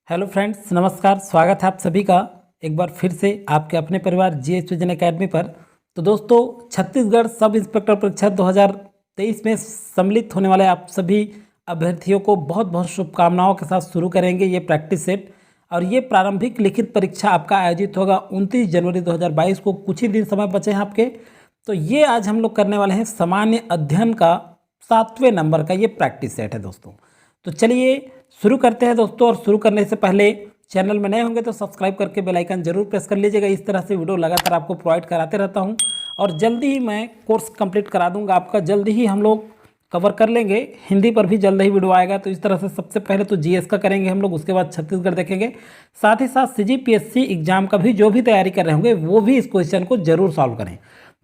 Hello friends, नमस्कार। स्वागत है आप सभी का एक बार फिर से आपके अपने परिवार जीएस विजन एकेडमी पर। तो दोस्तों, छत्तीसगढ़ सब इंस्पेक्टर परीक्षा 2023 में सम्मिलित होने वाले आप सभी अभ्यर्थियों को बहुत बहुत शुभकामनाओं के साथ शुरू करेंगे ये प्रैक्टिस सेट। और ये प्रारंभिक लिखित परीक्षा आपका आयोजित होगा 29 जनवरी 2022 को। कुछ ही दिन समय बचे हैं आपके। तो ये आज हम लोग करने वाले हैं सामान्य अध्ययन का 7वें नंबर का ये प्रैक्टिस सेट है दोस्तों। तो चलिए शुरू करते हैं दोस्तों। और शुरू करने से पहले चैनल में नए होंगे तो सब्सक्राइब करके बेल आइकन जरूर प्रेस कर लीजिएगा। इस तरह से वीडियो लगातार आपको प्रोवाइड कराते रहता हूं। और जल्दी ही मैं कोर्स कंप्लीट करा दूंगा आपका। जल्दी ही हम लोग कवर कर लेंगे, हिंदी पर भी जल्द ही वीडियो आएगा। तो इस तरह से सबसे पहले तो जीएस का करेंगे हम लोग, उसके बाद छत्तीसगढ़ देखेंगे। साथ ही साथ सीजीपीएससी एग्जाम का भी जो भी तैयारी कर रहे होंगे वो भी इस क्वेश्चन को जरूर सॉल्व करें।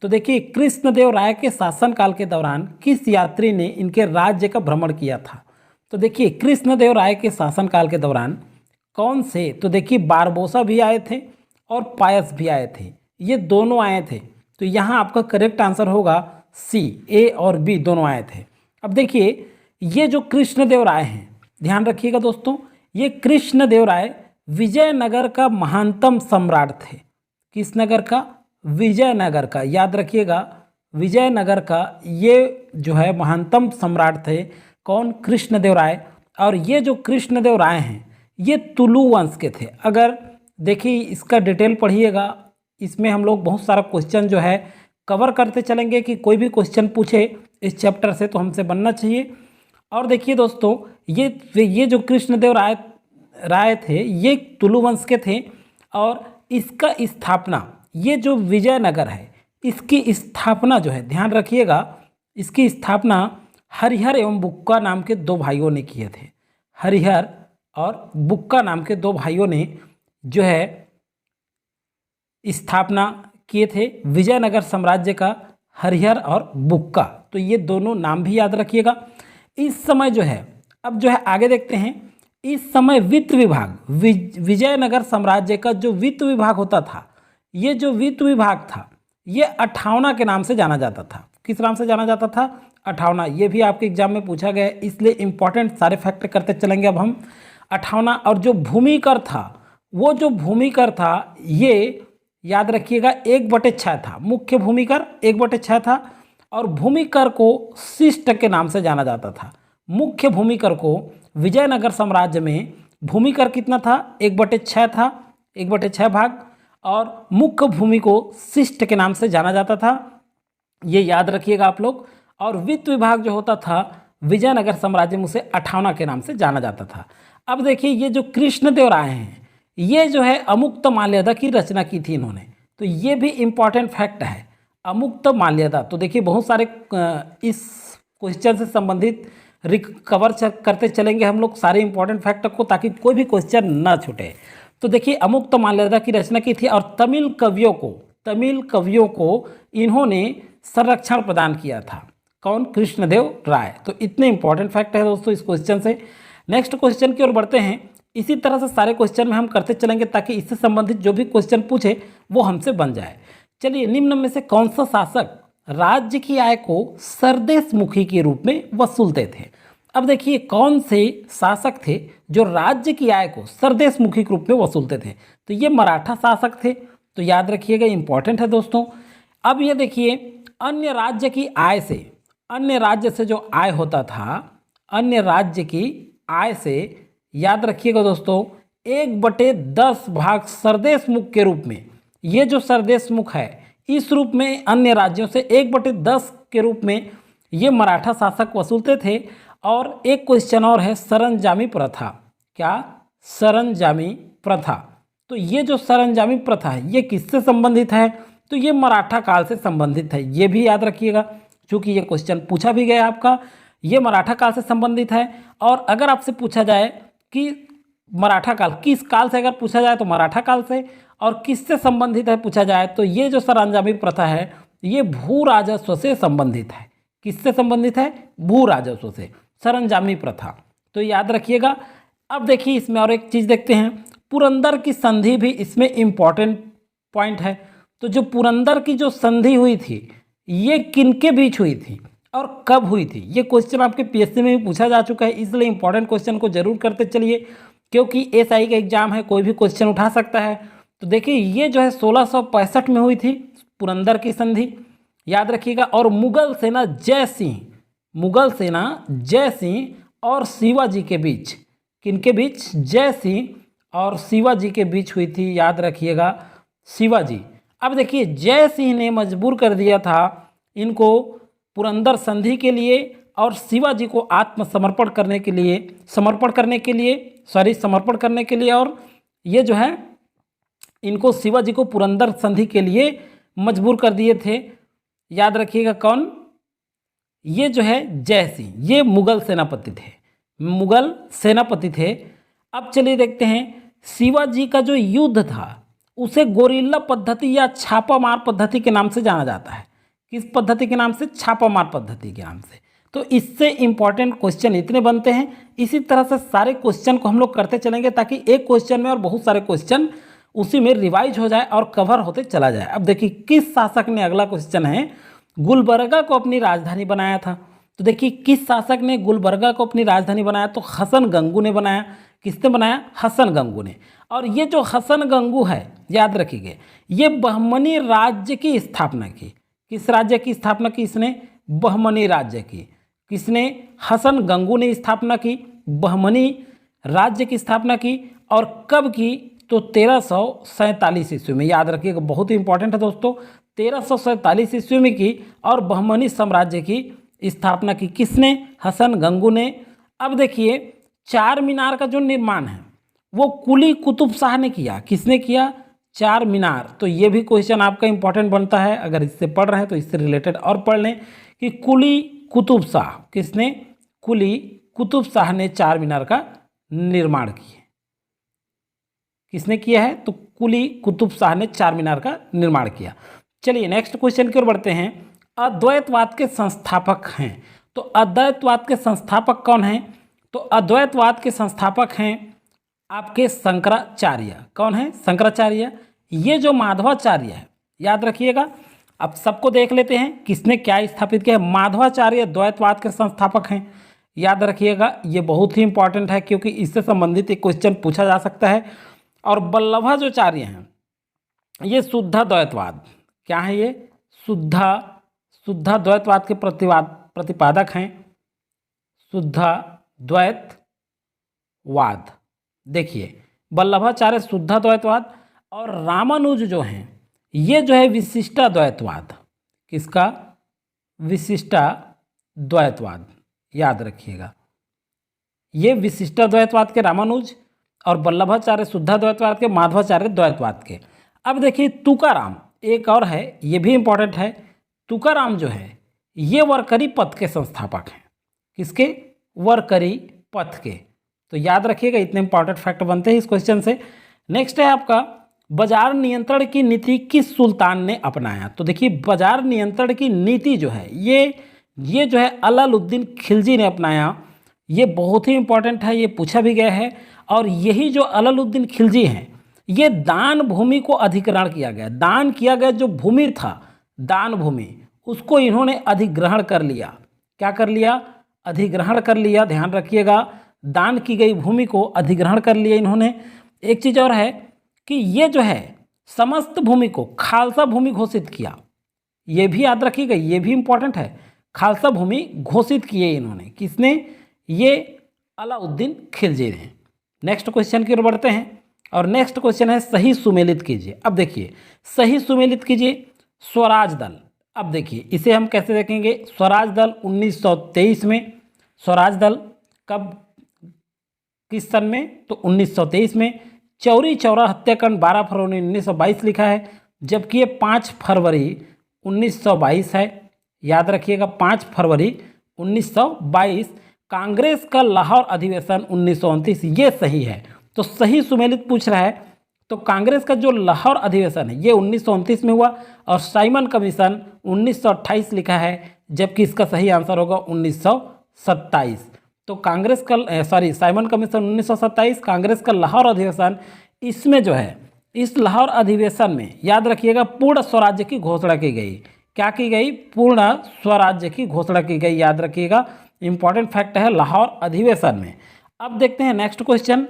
तो देखिए, कृष्णदेव राय के शासनकाल के दौरान किस यात्री ने इनके राज्य का भ्रमण किया था? तो देखिए, कृष्णदेव राय के शासनकाल के दौरान कौन से, तो देखिए बारबोसा भी आए थे और पायस भी आए थे, ये दोनों आए थे। तो यहाँ आपका करेक्ट आंसर होगा सी, ए और बी दोनों आए थे। अब देखिए, ये जो कृष्णदेव राय हैं, ध्यान रखिएगा दोस्तों, ये कृष्णदेव राय विजयनगर का महानतम सम्राट थे। किस नगर का? विजयनगर का। याद रखिएगा, विजयनगर का ये जो है महानतम सम्राट थे। कौन? कृष्णदेव राय। और ये जो कृष्णदेव राय हैं ये तुलु वंश के थे। अगर देखिए इसका डिटेल पढ़िएगा, इसमें हम लोग बहुत सारा क्वेश्चन जो है कवर करते चलेंगे कि कोई भी क्वेश्चन पूछे इस चैप्टर से तो हमसे बनना चाहिए। और देखिए दोस्तों, ये जो कृष्णदेव राय थे ये तुलु वंश के थे। और इसका स्थापना, ये जो विजयनगर है इसकी स्थापना जो है, ध्यान रखिएगा, इसकी स्थापना हरिहर एवं बुक्का नाम के दो भाइयों ने किए थे। हरिहर और बुक्का नाम के दो भाइयों ने जो है स्थापना किए थे विजयनगर साम्राज्य का, हरिहर और बुक्का। तो ये दोनों नाम भी याद रखिएगा। इस समय जो है, अब जो है आगे देखते हैं, इस समय वित्त विभाग, विजयनगर साम्राज्य का जो वित्त विभाग होता था, ये जो वित्त विभाग था ये अठावना के नाम से जाना जाता था। किस नाम से जाना जाता था? अठावना। ये भी आपके एग्जाम में पूछा गया है, इसलिए इंपॉर्टेंट सारे फैक्ट करते चलेंगे अब हम। अठावना। और जो भूमि कर था, वो जो भूमि कर था ये याद रखिएगा 1/6 था। मुख्य भूमि कर 1/6 था। और भूमि कर को शिष्ट के नाम से जाना जाता था। मुख्य भूमि कर को विजयनगर साम्राज्य में भूमि कर कितना था? 1/6 था, 1/6 भाग। और मुख्य भूमि को शिष्ट के नाम से जाना जाता था, ये याद रखिएगा आप लोग। और वित्त विभाग जो होता था विजयनगर साम्राज्य में उसे अठावना के नाम से जाना जाता था। अब देखिए, ये जो कृष्णदेव राय हैं ये जो है अमुक्त माल्यदा की रचना की थी इन्होंने। तो ये भी इम्पॉर्टेंट फैक्ट है, अमुक्त माल्यदा। तो देखिए बहुत सारे इस क्वेश्चन से संबंधित रिकवर करते चलेंगे हम लोग सारे इंपॉर्टेंट फैक्ट को, ताकि कोई भी क्वेश्चन ना छूटे। तो देखिए, अमुक्त माल्यदा की रचना की थी और तमिल कवियों को इन्होंने संरक्षण प्रदान किया था। कौन? कृष्णदेव राय। तो इतने इंपॉर्टेंट फैक्ट है दोस्तों इस क्वेश्चन से। नेक्स्ट क्वेश्चन की ओर बढ़ते हैं। इसी तरह से सारे क्वेश्चन में हम करते चलेंगे ताकि इससे संबंधित जो भी क्वेश्चन पूछे वो हमसे बन जाए। चलिए, निम्न में से कौन सा शासक राज्य की आय को सरदेशमुखी के रूप में वसूलते थे? अब देखिए, कौन से शासक थे जो राज्य की आय को सरदेशमुखी के रूप में वसूलते थे? तो ये मराठा शासक थे। तो याद रखिएगा, इंपॉर्टेंट है दोस्तों। अब ये देखिए, अन्य राज्य की आय से, अन्य राज्य से जो आय होता था, अन्य राज्य की आय से याद रखिएगा दोस्तों 1/10 भाग सरदेशमुख के रूप में, ये जो सरदेशमुख है इस रूप में अन्य राज्यों से 1/10 के रूप में ये मराठा शासक वसूलते थे। और एक क्वेश्चन और है, सरंजामी प्रथा। क्या? सरंजामी प्रथा। तो ये जो सरंजामी प्रथा है ये किससे संबंधित है? तो ये मराठा काल से संबंधित है। ये भी याद रखिएगा, क्योंकि ये क्वेश्चन पूछा भी गया आपका। ये मराठा काल से संबंधित है। और अगर आपसे पूछा जाए कि मराठा काल किस काल से, अगर पूछा जाए तो मराठा काल से, और किससे संबंधित है पूछा जाए तो ये जो सरंजामी प्रथा है ये भू राजस्व से संबंधित है। किससे संबंधित है? भू राजस्व से, सरंजामी प्रथा। तो याद रखिएगा। अब देखिए, इसमें और एक चीज़ देखते हैं, पुरंदर की संधि भी इसमें इम्पॉर्टेंट पॉइंट है। तो जो पुरंदर की जो संधि हुई थी ये किनके बीच हुई थी और कब हुई थी? ये क्वेश्चन आपके पीएससी में भी पूछा जा चुका है, इसलिए इंपॉर्टेंट क्वेश्चन को जरूर करते चलिए। क्योंकि एसआई का एग्जाम है, कोई भी क्वेश्चन उठा सकता है। तो देखिए ये जो है 1665 में हुई थी पुरंदर की संधि, याद रखिएगा। और मुगल सेना जय सिंह और शिवाजी के बीच, किनके बीच? जय सिंह और शिवाजी के बीच हुई थी, याद रखिएगा, शिवाजी। अब देखिए जय सिंह ने मजबूर कर दिया था इनको पुरंदर संधि के लिए और शिवाजी को आत्मसमर्पण करने के लिए, समर्पण करने के लिए, और ये जो है इनको शिवाजी को पुरंदर संधि के लिए मजबूर कर दिए थे, याद रखिएगा। कौन? ये जो है जय सिंह, ये मुगल सेनापति थे। अब चलिए देखते हैं शिवाजी का जो युद्ध था उसे गोरिल्ला पद्धति या छापामार पद्धति के नाम से जाना जाता है। किस पद्धति के नाम से? छापामार पद्धति के नाम से। तो इससे इंपॉर्टेंट क्वेश्चन इतने बनते हैं। इसी तरह से सारे क्वेश्चन को हम लोग करते चलेंगे ताकि एक क्वेश्चन में और बहुत सारे क्वेश्चन उसी में रिवाइज हो जाए और कवर होते चला जाए। अब देखिए किस शासक ने, अगला क्वेश्चन है, गुलबर्गा को अपनी राजधानी बनाया था। तो देखिए किस शासक ने गुलबर्गा को अपनी राजधानी बनाया? तो हसन गंगू ने बनाया। किसने बनाया? हसन गंगू ने। और ये जो हसन गंगू है, याद रखिए, ये बहमनी राज्य की स्थापना की। किस राज्य की स्थापना की इसने? बहमनी राज्य की। किसने? हसन गंगू ने स्थापना की, बहमनी राज्य की स्थापना की। और कब की? तो 1347 ईस्वी में, याद रखिएगा, बहुत ही इंपॉर्टेंट है दोस्तों। 1347 ईस्वी में की और बहमनी साम्राज्य की स्थापना की। किसने? हसन गंगू ने। अब देखिए चार मीनार का जो निर्माण है वो कुली कुतुब शाह ने किया। किसने किया? चार मीनार। तो ये भी क्वेश्चन आपका इंपॉर्टेंट बनता है, अगर इससे पढ़ रहे हैं तो इससे रिलेटेड और पढ़ लें कि कुली कुतुब शाह, किसने? कुली कुतुब शाह ने चार मीनार का निर्माण किया। किसने किया है? तो कुली कुतुब शाह ने चार मीनार का निर्माण किया। चलिए नेक्स्ट क्वेश्चन की ओर बढ़ते हैं। अद्वैतवाद के संस्थापक हैं। तो अद्वैतवाद के संस्थापक कौन हैं? तो अद्वैतवाद के संस्थापक हैं आपके शंकराचार्य। कौन है? शंकराचार्य। ये जो माधवाचार्य है, याद रखिएगा। अब सबको देख लेते हैं किसने क्या स्थापित किया है। माधवाचार्य द्वैतवाद के संस्थापक हैं, याद रखिएगा। ये बहुत ही इंपॉर्टेंट है क्योंकि इससे संबंधित एक क्वेश्चन पूछा जा सकता है। और वल्लभाचार्य हैं, ये शुद्ध द्वैतवाद, क्या है ये? शुद्ध द्वैतवाद के प्रतिपादक हैं। शुद्ध द्वैतवाद, देखिए वल्लभाचार्य शुद्ध द्वैतवाद। और रामानुज जो हैं ये जो है विशिष्टा द्वैतवाद। किसका? विशिष्टा द्वैतवाद, याद रखिएगा। ये विशिष्टा द्वैतवाद के रामानुज और वल्लभाचार्य शुद्ध द्वैतवाद के माधवाचार्य द्वैतवाद के। अब देखिए तुकाराम एक और है, ये भी इंपॉर्टेंट है। तुकाराम जो है ये वरकरी पथ के संस्थापक हैं। किसके? वरकरी पथ के। तो याद रखिएगा, इतने इंपॉर्टेंट फैक्ट बनते हैं इस क्वेश्चन से। नेक्स्ट है आपका, बाजार नियंत्रण की नीति किस सुल्तान ने अपनाया? तो देखिए बाजार नियंत्रण की नीति जो है ये जो है अलाउद्दीन खिलजी ने अपनाया। ये बहुत ही इंपॉर्टेंट है, ये पूछा भी गया है। और यही जो अलाउद्दीन खिलजी हैं, ये दान भूमि को अधिग्रहण किया गया। दान किया गया जो भूमि था, दान भूमि, उसको इन्होंने अधिग्रहण कर लिया। क्या कर लिया? अधिग्रहण कर लिया। ध्यान रखिएगा, दान की गई भूमि को अधिग्रहण कर लिया इन्होंने। एक चीज़ और है कि ये जो है समस्त भूमि को खालसा भूमि घोषित किया। ये भी याद रखिएगा, ये भी इंपॉर्टेंट है। खालसा भूमि घोषित किए इन्होंने। किसने? ये अलाउद्दीन खिलजी ने। नेक्स्ट क्वेश्चन की ओर बढ़ते हैं और नेक्स्ट क्वेश्चन है सही सुमेलित कीजिए। अब देखिए सही सुमेलित कीजिए स्वराज दल। अब देखिए इसे हम कैसे देखेंगे? स्वराज दल 1923 में। स्वराज दल कब, किस सन में? तो 1923 में। चौरी चौरा हत्याकांड 12 फरवरी 1922 लिखा है, जबकि ये 5 फरवरी 1922 है। याद रखिएगा 5 फरवरी 1922। कांग्रेस का लाहौर अधिवेशन 1929, ये सही है। तो सही सुमेलित पूछ रहा है तो कांग्रेस का जो लाहौर अधिवेशन है ये 1929 में हुआ और साइमन कमीशन 1928 लिखा है, जबकि इसका सही आंसर होगा 1927। तो कांग्रेस का साइमन कमीशन 1927, कांग्रेस का लाहौर अधिवेशन, इसमें जो है इस लाहौर अधिवेशन में याद रखिएगा पूर्ण स्वराज्य की घोषणा की गई। क्या की गई? पूर्ण स्वराज्य की घोषणा की गई। याद रखिएगा, इंपॉर्टेंट फैक्ट है लाहौर अधिवेशन में। अब देखते हैं नेक्स्ट क्वेश्चन,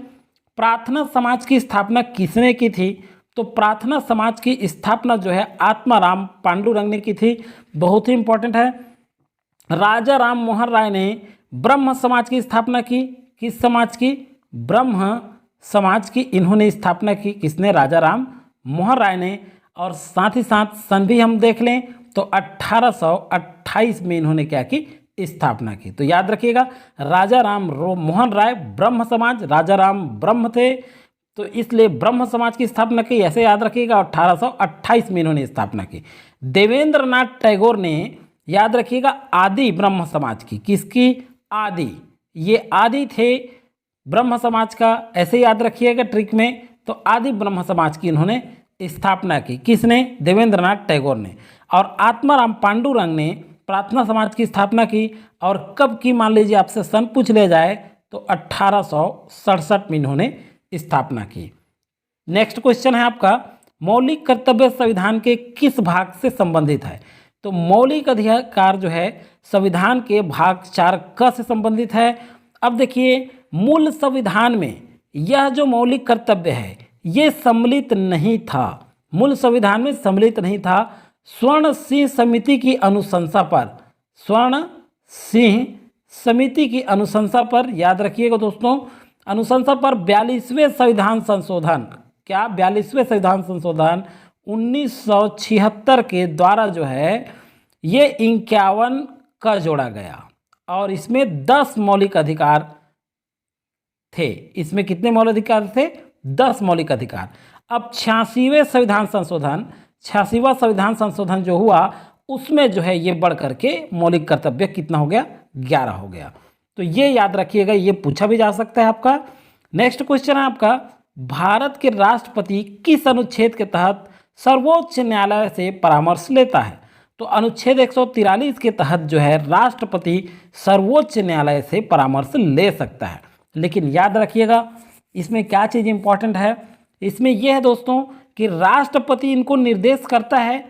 प्रार्थना समाज की स्थापना किसने की थी? तो प्रार्थना समाज की स्थापना जो है आत्माराम पांडुरंग ने की थी। बहुत ही इंपॉर्टेंट है। राजा राम मोहन राय ने ब्रह्म समाज की स्थापना की। किस समाज की? ब्रह्म समाज की इन्होंने स्थापना की। किसने? राजा राम मोहन राय ने। और साथ ही साथ सन भी हम देख लें तो 1828 में इन्होंने क्या की? स्थापना की। तो याद रखिएगा, राजा राम मोहन राय ब्रह्म समाज, राजा राम ब्रह्म थे तो इसलिए ब्रह्म समाज की स्थापना की, ऐसे याद रखिएगा। 1828 में इन्होंने स्थापना की। देवेंद्रनाथ टैगोर ने, याद रखिएगा, आदि ब्रह्म समाज की। किसकी? आदि। ये आदि थे ब्रह्म समाज का, ऐसे याद रखिएगा ट्रिक में। तो आदि ब्रह्म समाज की इन्होंने स्थापना की। किसने? देवेंद्रनाथ टैगोर ने। और आत्माराम पांडुरंग ने प्रार्थना समाज की स्थापना की। और कब की? मान लीजिए आपसे सन पूछ ले जाए तो 1867 में इन्होंने स्थापना की। नेक्स्ट क्वेश्चन है आपका, मौलिक कर्तव्य संविधान के किस भाग से संबंधित है? तो मौलिक अधिकार जो है संविधान के भाग 4 क से संबंधित है। अब देखिए, मूल संविधान में यह जो मौलिक कर्तव्य है ये सम्मिलित नहीं था। मूल संविधान में सम्मिलित नहीं था। स्वर्ण सिंह समिति की अनुशंसा पर, स्वर्ण सिंह समिति की अनुशंसा पर, याद रखिएगा दोस्तों, अनुशंसा पर 42वें संविधान संशोधन, क्या 42वें संविधान संशोधन 1976 के द्वारा जो है ये 51 का जोड़ा गया। और इसमें 10 मौलिक अधिकार थे। इसमें कितने मौलिक अधिकार थे? 10 मौलिक अधिकार। अब 86वें संविधान संशोधन, 86वां संविधान संशोधन जो हुआ उसमें जो है ये बढ़ करके मौलिक कर्तव्य कितना हो गया? 11 हो गया। तो ये याद रखिएगा, ये पूछा भी जा सकता है आपका। नेक्स्ट क्वेश्चन है आपका, भारत के राष्ट्रपति किस अनुच्छेद के तहत सर्वोच्च न्यायालय से परामर्श लेता है? तो अनुच्छेद 143 के तहत जो है राष्ट्रपति सर्वोच्च न्यायालय से परामर्श ले सकता है। लेकिन याद रखिएगा इसमें क्या चीज़ इंपॉर्टेंट है, इसमें यह है दोस्तों कि राष्ट्रपति इनको निर्देश करता है।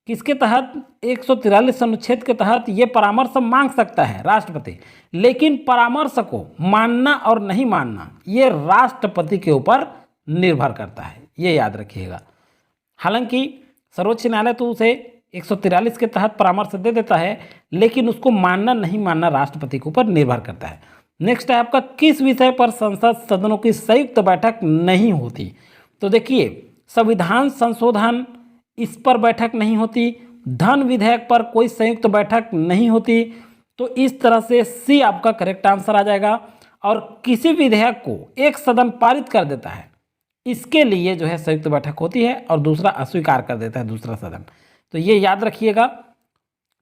किसके तहत? 143 अनुच्छेद के तहत ये परामर्श मांग सकता है राष्ट्रपति, लेकिन परामर्श को मानना और नहीं मानना ये राष्ट्रपति के ऊपर निर्भर करता है, ये याद रखिएगा। हालांकि सर्वोच्च न्यायालय तो उसे 143 के तहत परामर्श दे देता है, लेकिन उसको मानना नहीं मानना राष्ट्रपति के ऊपर निर्भर करता है। नेक्स्ट है आपका, किस विषय पर संसद सदनों की संयुक्त बैठक नहीं होती? तो देखिए, संविधान संशोधन इस पर बैठक नहीं होती, धन विधेयक पर कोई संयुक्त बैठक नहीं होती। तो इस तरह से सी आपका करेक्ट आंसर आ जाएगा। और किसी विधेयक को एक सदन पारित कर देता है, इसके लिए जो है संयुक्त बैठक होती है और दूसरा अस्वीकार कर देता है दूसरा सदन। तो ये याद रखिएगा।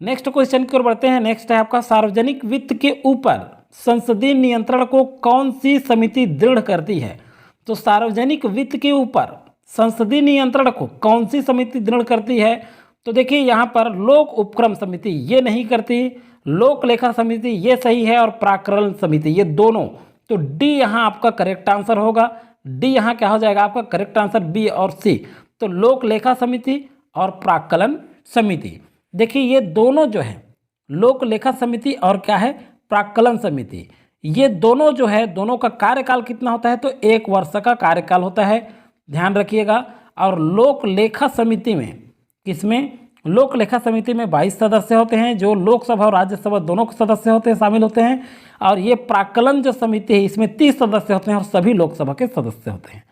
नेक्स्ट क्वेश्चन की ओर बढ़ते हैं। नेक्स्ट है आपका, सार्वजनिक वित्त के ऊपर संसदीय नियंत्रण को कौन सी समिति दृढ़ करती है? तो सार्वजनिक वित्त के ऊपर संसदीय नियंत्रण को कौन सी समिति दृढ़ करती है? तो देखिए यहाँ पर लोक उपक्रम समिति ये नहीं करती, लोक लेखा समिति ये सही है, और प्राक्कलन समिति ये दोनों। तो डी यहाँ आपका करेक्ट आंसर होगा। डी यहाँ क्या हो जाएगा आपका करेक्ट आंसर? बी और सी। तो लोक लेखा समिति और प्राक्कलन समिति, देखिए ये दोनों जो है लोक लेखा समिति और क्या है प्राक्कलन समिति, ये दोनों जो है दोनों का कार्यकाल कितना होता है? तो 1 वर्ष का कार्यकाल होता है, ध्यान रखिएगा। और लोक लेखा समिति में, किसमें? लोक लेखा समिति में 22 सदस्य होते हैं, जो लोकसभा और राज्यसभा दोनों के सदस्य होते हैं, शामिल होते हैं। और ये प्राक्कलन जो समिति है इसमें 30 सदस्य होते हैं और सभी लोकसभा के सदस्य होते हैं।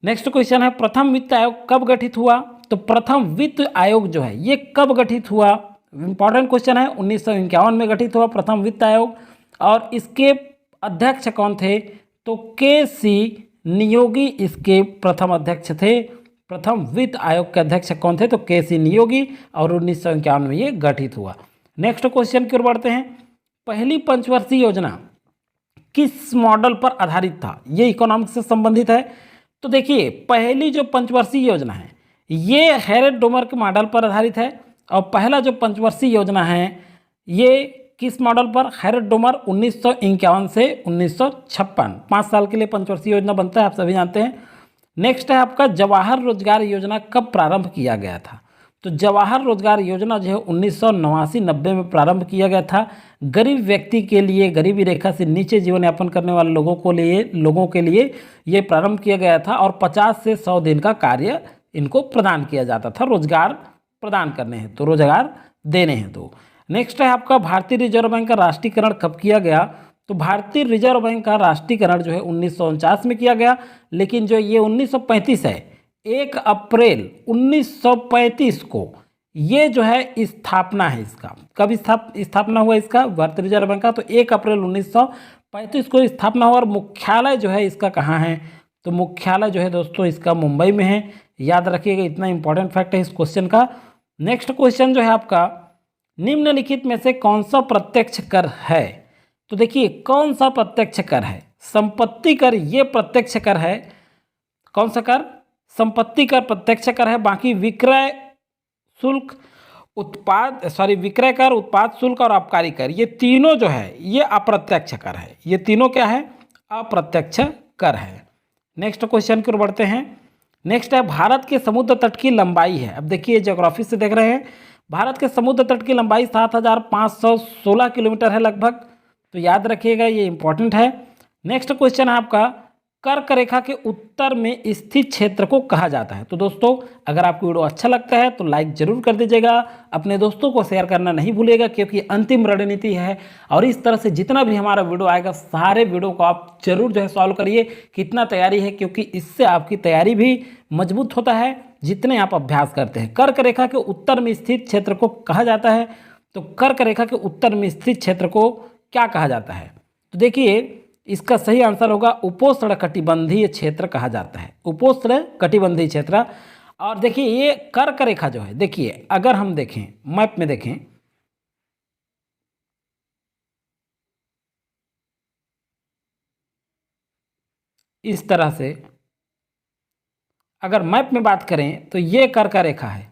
नेक्स्ट क्वेश्चन है, प्रथम वित्त आयोग कब गठित हुआ? तो प्रथम वित्त आयोग जो है ये कब गठित हुआ? इंपॉर्टेंट क्वेश्चन है। 1951 में गठित हुआ प्रथम वित्त आयोग। और इसके अध्यक्ष कौन थे? तो के.सी. नियोगी इसके प्रथम अध्यक्ष थे। प्रथम वित्त आयोग के अध्यक्ष कौन थे? तो के.सी. नियोगी। और 1951 में ये गठित हुआ। नेक्स्ट क्वेश्चन की ओर बढ़ते हैं। पहली पंचवर्षीय योजना किस मॉडल पर आधारित था? ये इकोनॉमिक्स से संबंधित है। तो देखिए, पहली जो पंचवर्षीय योजना है ये हेरेड डोमर के मॉडल पर आधारित है। और पहला जो पंचवर्षीय योजना है ये किस मॉडल पर? हेरेड डोमर 1951 से 1956, 5 साल के लिए पंचवर्षीय योजना बनता है, आप सभी जानते हैं। नेक्स्ट है आपका, जवाहर रोजगार योजना कब प्रारंभ किया गया था? तो जवाहर रोजगार योजना जो है 1989-90 में प्रारंभ किया गया था। गरीब व्यक्ति के लिए, गरीबी रेखा से नीचे जीवन यापन करने वाले लोगों के लिए ये प्रारंभ किया गया था और 50 से 100 दिन का कार्य इनको प्रदान किया जाता था, रोजगार प्रदान करने हैं तो, रोजगार देने हैं तो। नेक्स्ट है आपका भारतीय रिजर्व बैंक का राष्ट्रीयकरण कब किया गया? तो भारतीय रिजर्व बैंक का राष्ट्रीयकरण जो है 1949 में किया गया, लेकिन जो ये 1935 है, 1 अप्रैल 1935 को ये जो है स्थापना है इसका। कब स्थापना हुआ इसका, भारतीय रिजर्व बैंक का? तो 1 अप्रैल 1935 को स्थापना हुआ। और मुख्यालय जो है इसका कहाँ है? तो मुख्यालय जो है दोस्तों इसका मुंबई में है। याद रखिएगा, इतना इंपॉर्टेंट फैक्ट है इस क्वेश्चन का। नेक्स्ट क्वेश्चन जो है आपका, निम्नलिखित में से कौन सा प्रत्यक्ष कर है? तो देखिए कौन सा प्रत्यक्ष कर है? संपत्ति कर ये प्रत्यक्ष कर है। कौन सा कर? संपत्ति कर प्रत्यक्ष कर है। बाकी विक्रय शुल्क, विक्रय कर, उत्पाद शुल्क और आबकारी कर, ये तीनों जो है ये अप्रत्यक्ष कर है। ये तीनों क्या है? अप्रत्यक्ष कर है। नेक्स्ट क्वेश्चन की ओर बढ़ते हैं। नेक्स्ट है भारत के समुद्र तट की लंबाई है। अब देखिए ज्योग्राफी से देख रहे हैं, भारत के समुद्र तट की लंबाई 7516 किलोमीटर है लगभग। तो याद रखिएगा, ये इंपॉर्टेंट है। नेक्स्ट क्वेश्चन है आपका, कर्क रेखा के उत्तर में स्थित क्षेत्र को कहा जाता है। तो दोस्तों अगर आपको वीडियो अच्छा लगता है तो लाइक जरूर कर दीजिएगा, अपने दोस्तों को शेयर करना नहीं भूलिएगा, क्योंकि अंतिम रणनीति है। और इस तरह से जितना भी हमारा वीडियो आएगा सारे वीडियो को आप जरूर जो है सॉल्व करिए, कितना तैयारी है, क्योंकि इससे आपकी तैयारी भी मजबूत होता है जितने आप अभ्यास करते हैं। कर्क रेखा के उत्तर में स्थित क्षेत्र को कहा जाता है। तो कर्क रेखा के उत्तर में स्थित क्षेत्र को क्या कहा जाता है? तो देखिए इसका सही आंसर होगा उपोष्ण कटिबंधीय क्षेत्र कहा जाता है, उपोष्ण कटिबंधीय क्षेत्र। और देखिए ये कर्क रेखा जो है, देखिए अगर हम देखें मैप में देखें, इस तरह से अगर मैप में बात करें तो ये कर्क रेखा है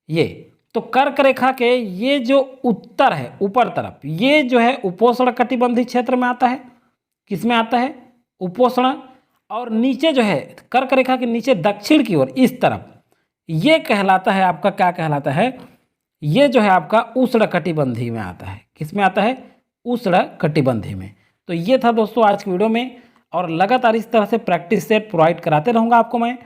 ये। तो कर्क रेखा के ये जो उत्तर है ऊपर तरफ, ये जो है उपोष्ण कटिबंधीय क्षेत्र में आता है। किस में आता है? उपोष्ण। और नीचे जो है कर्क रेखा के नीचे दक्षिण की ओर इस तरफ, ये कहलाता है आपका, क्या कहलाता है? ये जो है आपका उष्ण कटिबंधीय में आता है। किस में आता है? उष्ण कटिबंधीय में। तो ये था दोस्तों आज की वीडियो में, और लगातार इस तरह से प्रैक्टिस सेट प्रोवाइड कराते रहूँगा आपको मैं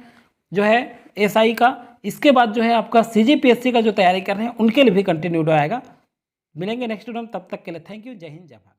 जो है एसआई का। इसके बाद जो है आपका सीजीपीएससी का जो तैयारी कर रहे हैं उनके लिए भी कंटिन्यू वीडियो आएगा। मिलेंगे नेक्स्ट वीडियो में, तब तक के लिए थैंक यू। जय हिंद, जय भारत।